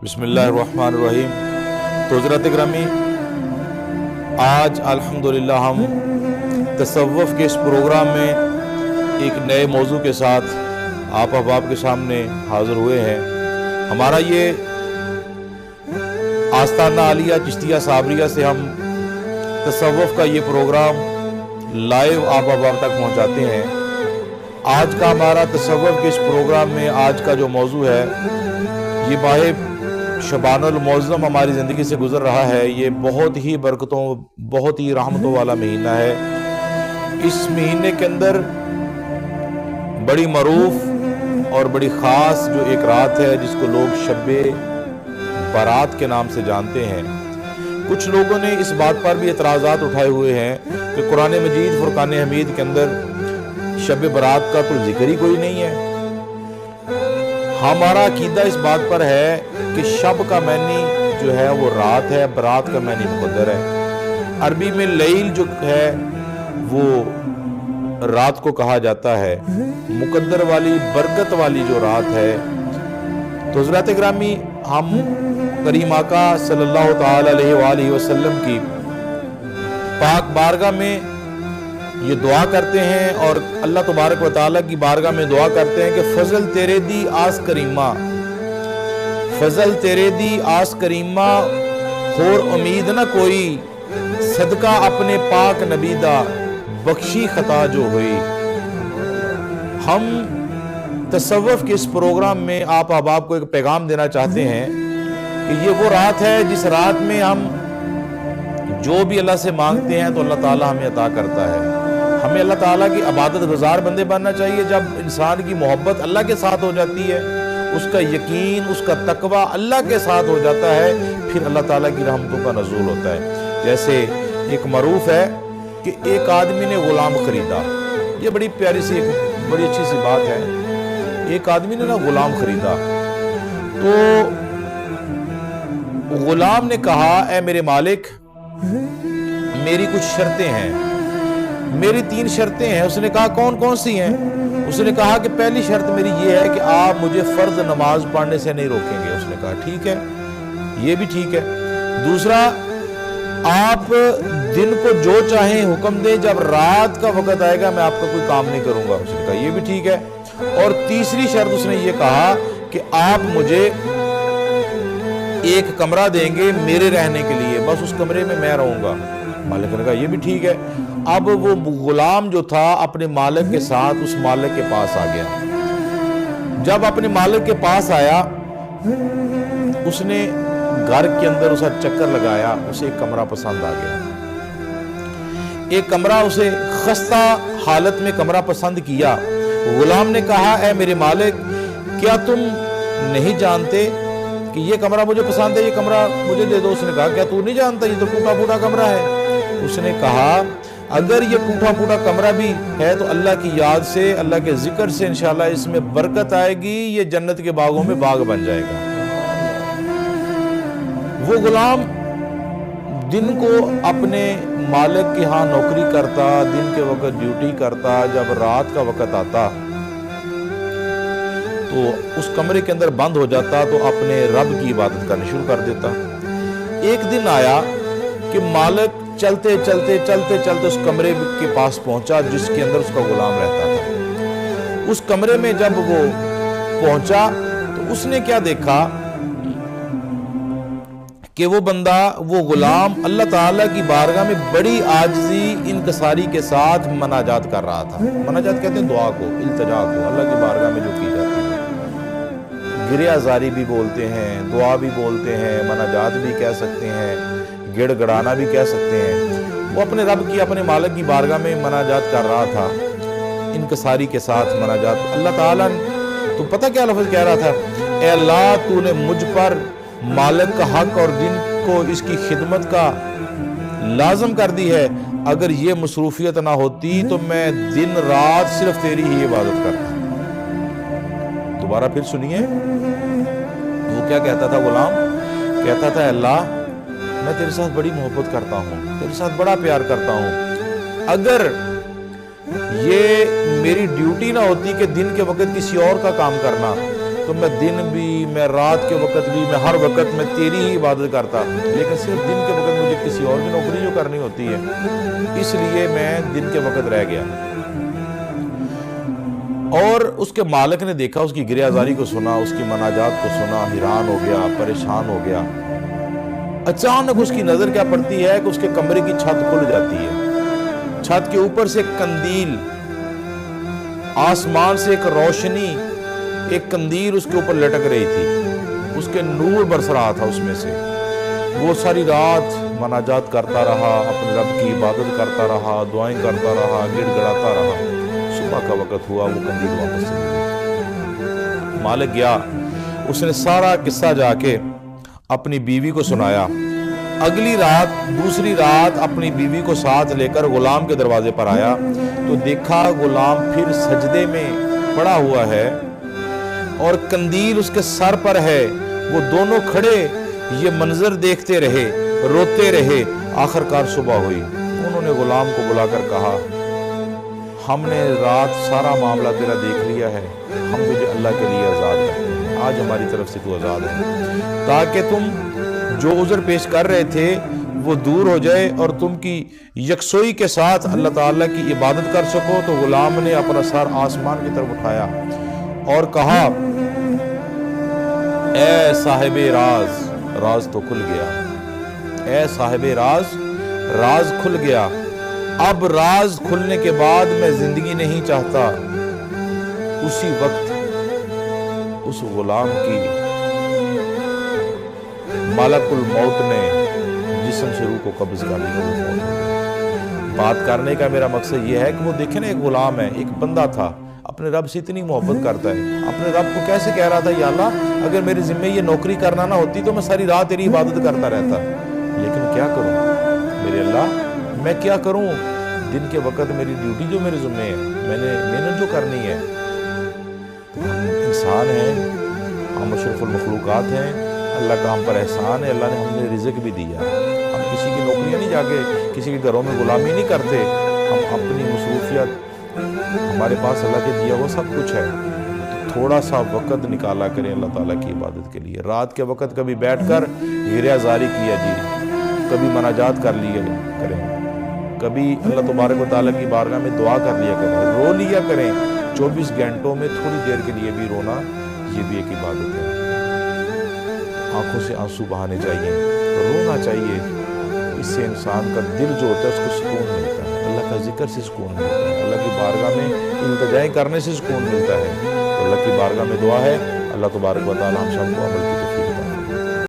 بسم اللہ الرحمن الرحیم۔ تو حضرات گرامی، آج الحمدللہ ہم تصوف کے اس پروگرام میں ایک نئے موضوع کے ساتھ آپ احباب کے سامنے حاضر ہوئے ہیں۔ ہمارا یہ آستانہ عالیہ چشتیہ صابریہ سے ہم تصوف کا یہ پروگرام لائیو آپ احباب تک پہنچاتے ہیں۔ آج کا ہمارا تصوف کے اس پروگرام میں آج کا جو موضوع ہے، یہ ماہ شبان المعظم ہماری زندگی سے گزر رہا ہے۔ یہ بہت ہی برکتوں، بہت ہی رحمتوں والا مہینہ ہے۔ اس مہینے کے اندر بڑی معروف اور بڑی خاص جو ایک رات ہے، جس کو لوگ شب برات کے نام سے جانتے ہیں۔ کچھ لوگوں نے اس بات پر بھی اعتراضات اٹھائے ہوئے ہیں کہ قرآن مجید فرقان حمید کے اندر شب برات کا تو ذکر ہی کوئی نہیں ہے۔ ہمارا عقیدہ اس بات پر ہے کہ شب کا معنی جو ہے وہ رات ہے، برات کا معنی مقدر ہے۔ عربی میں لیل جو ہے وہ رات کو کہا جاتا ہے، مقدر والی برکت والی جو رات ہے۔ تو حضرات گرامی، ہم کریم آقا صلی اللہ تعالی علیہ وآلہ وسلم کی پاک بارگاہ میں یہ دعا کرتے ہیں اور اللہ تبارک و تعالیٰ کی بارگاہ میں دعا کرتے ہیں کہ فضل تیرے دی آس کریمہ، فضل تیرے دی آس کریمہ، اور امید نہ کوئی، صدقہ اپنے پاک نبی دا، بخشی خطا جو ہوئی۔ ہم تصوف کے اس پروگرام میں آپ احباب کو ایک پیغام دینا چاہتے ہیں کہ یہ وہ رات ہے جس رات میں ہم جو بھی اللہ سے مانگتے ہیں تو اللہ تعالیٰ ہمیں عطا کرتا ہے۔ ہمیں اللہ تعالیٰ کی عبادت گزار بندے بننا چاہیے۔ جب انسان کی محبت اللہ کے ساتھ ہو جاتی ہے، اس کا یقین، اس کا تقوی اللہ کے ساتھ ہو جاتا ہے، پھر اللہ تعالیٰ کی رحمتوں کا نزول ہوتا ہے۔ جیسے ایک معروف ہے کہ ایک آدمی نے غلام خریدا۔ یہ بڑی پیاری سی، بڑی اچھی سی بات ہے۔ ایک آدمی نے غلام خریدا تو غلام نے کہا، اے میرے مالک، میری کچھ شرطیں ہیں، میری 3 شرطیں ہیں۔ اس نے کہا کون کون سی ہیں؟ اس نے کہا کہ پہلی شرط میری یہ ہے کہ آپ مجھے فرض نماز پڑھنے سے نہیں روکیں گے۔ اس نے کہا ٹھیک ہے، یہ بھی ٹھیک ہے۔ دوسرا، آپ دن کو جو چاہیں حکم دیں، جب رات کا وقت آئے گا میں آپ کا کوئی کام نہیں کروں گا۔ اس نے کہا یہ بھی ٹھیک ہے۔ اور تیسری شرط اس نے یہ کہا کہ آپ مجھے ایک کمرہ دیں گے میرے رہنے کے لیے، بس اس کمرے میں میں رہوں گا۔ مالک نے کہا یہ بھی ٹھیک ہے۔ اب وہ غلام جو تھا اپنے مالک کے ساتھ اس مالک کے پاس آ گیا۔ جب اپنے مالک کے پاس آیا، اس نے گھر کے اندر اسے چکر لگایا، اسے ایک کمرہ پسند آ گیا۔ ایک کمرہ اسے خستہ حالت میں کمرہ پسند کیا۔ غلام نے کہا، اے میرے مالک، کیا تم نہیں جانتے کہ یہ کمرہ مجھے پسند ہے، یہ کمرہ مجھے دے دو۔ اس نے کہا کیا تو نہیں جانتا، یہ تو ٹوٹا پھوٹا کمرہ ہے۔ اس نے کہا اگر یہ ٹوٹا پھوٹا کمرہ بھی ہے تو اللہ کی یاد سے، اللہ کے ذکر سے انشاءاللہ اس میں برکت آئے گی، یہ جنت کے باغوں میں باغ بن جائے گا۔ وہ غلام دن کو اپنے مالک کے ہاں نوکری کرتا، دن کے وقت ڈیوٹی کرتا، جب رات کا وقت آتا تو اس کمرے کے اندر بند ہو جاتا تو اپنے رب کی عبادت کرنا شروع کر دیتا۔ ایک دن آیا کہ مالک چلتے چلتے چلتے چلتے اس کمرے کے پاس پہنچا جس کے اندر اس کا غلام رہتا تھا۔ اس کمرے میں جب وہ پہنچا تو اس نے کیا دیکھا کہ وہ بندہ، وہ غلام اللہ تعالیٰ کی بارگاہ میں بڑی عاجزی انکساری کے ساتھ مناجات کر رہا تھا۔ مناجات کہتے ہیں دعا کو، التجا کو، اللہ کی بارگاہ میں جو کی جاتی ہے۔ گریہ زاری بھی بولتے ہیں، دعا بھی بولتے ہیں، مناجات بھی کہہ سکتے ہیں، گڑ گڑانا بھی کہہ سکتے ہیں۔ وہ اپنے رب کی، اپنے مالک کی بارگاہ میں مناجات کر رہا تھا، انکساری کے ساتھ مناجات۔ اللہ تعالیٰ تو پتہ کیا لفظ کہہ رہا تھا، اے اللہ تو نے مجھ پر مالک کا حق اور دن کو اس کی خدمت کا لازم کر دی ہے، اگر یہ مصروفیت نہ ہوتی تو میں دن رات صرف تیری ہی عبادت کرتا۔ دوبارہ پھر سنیے، وہ کیا کہتا تھا غلام؟ کہتا تھا، اللہ میں تیرے ساتھ بڑی محبت کرتا ہوں، تیرے ساتھ بڑا پیار کرتا ہوں، اگر یہ میری ڈیوٹی نہ ہوتی کہ دن کے وقت کسی اور کا کام کرنا، تو میں دن بھی، میں رات کے وقت بھی، میں ہر وقت میں تیری ہی عبادت کرتا، لیکن صرف دن کے وقت مجھے کسی اور کی نوکری جو کرنی ہوتی ہے، اس لیے میں دن کے وقت رہ گیا۔ اور اس کے مالک نے دیکھا، اس کی گریہ زاری کو سنا، اس کی مناجات کو سنا، حیران ہو گیا، پریشان ہو گیا۔ اچانک اس کی نظر کیا پڑتی ہے کہ اس کے کمرے کی چھت کھل جاتی ہے، چھت کے اوپر سے ایک قندیل، آسمان سے ایک روشنی، ایک قندیل اس کے اوپر لٹک رہی تھی، اس کے نور برس رہا تھا اس میں سے۔ وہ ساری رات مناجات کرتا رہا، اپنے رب کی عبادت کرتا رہا، دعائیں کرتا رہا، گڑ گڑاتا رہا۔ صبح کا وقت ہوا، وہ قندیل واپس چلی گئی۔ مالک گیا، اس نے سارا قصہ جا کے اپنی بیوی کو سنایا۔ اگلی رات، دوسری رات اپنی بیوی کو ساتھ لے کر غلام کے دروازے پر آیا تو دیکھا غلام پھر سجدے میں پڑا ہوا ہے اور قندیل اس کے سر پر ہے۔ وہ دونوں کھڑے یہ منظر دیکھتے رہے، روتے رہے۔ آخر کار صبح ہوئی، انہوں نے غلام کو بلا کر کہا، ہم نے رات سارا معاملہ تیرا دیکھ لیا ہے، ہم تجھے اللہ کے لیے آزاد کرتے ہیں، آج ہماری طرف سے تو آزاد ہے، تاکہ تم جو عذر پیش کر رہے تھے وہ دور ہو جائے اور تم کی یکسوئی کے ساتھ اللہ تعالیٰ کی عبادت کر سکو۔ تو غلام نے اپنا سر آسمان کی طرف اٹھایا اور کہا، اے صاحب راز، راز تو کھل گیا، اے صاحب راز، راز کھل گیا۔ اب راز کھلنے کے بعد میں زندگی نہیں چاہتا۔ اسی وقت اس غلام کی ملک الموت نے جسم سے روح کو قبض کر لیا۔ بات کرنے کا میرا مقصد یہ ہے کہ وہ دیکھیں نا، ایک غلام ہے، ایک بندہ تھا، اپنے رب سے اتنی محبت کرتا ہے، اپنے رب کو کیسے کہہ رہا تھا، یا اللہ اگر میرے ذمہ یہ نوکری کرنا نہ ہوتی تو میں ساری رات تیری عبادت کرتا رہتا، لیکن کیا کروں میرے اللہ، میں کیا کروں، دن کے وقت میری ڈیوٹی جو میرے ذمہ ہے، میں نے محنت جو کرنی ہے۔ ہم انسان ہیں، ہم اشرف المخلوقات ہیں، اللہ کا ہم پر احسان ہے، اللہ نے ہم نے رزق بھی دیا، ہم کسی کی نوکریاں نہیں جا کے کسی کے گھروں میں غلامی نہیں کرتے، ہم اپنی مصروفیت، ہمارے پاس اللہ کے دیا وہ سب کچھ ہے، تھوڑا سا وقت نکالا کریں اللہ تعالیٰ کی عبادت کے لیے۔ رات کے وقت کبھی بیٹھ کر گریہ زاری کیا جی، کبھی مناجات کر لیا کریں، کبھی اللہ تبارک و تعالیٰ کی بارگاہ میں دعا کر لیا کریں، رو لیا کریں۔ 24 گھنٹوں میں تھوڑی دیر کے لیے بھی رونا، یہ بھی ایک عبادت ہے۔ آنکھوں سے آنسو بہانے چاہیے، رونا چاہیے، اس سے انسان کا دل جو ہوتا ہے اس کو سکون ملتا ہے، اللہ کا ذکر سے سکون ملتا ہے، اللہ کی بارگاہ میں التجائیں کرنے سے سکون ملتا ہے۔ تو اللہ کی بارگاہ میں دعا ہے اللہ تبارک و تعالیٰ ہم سب کو عمل کی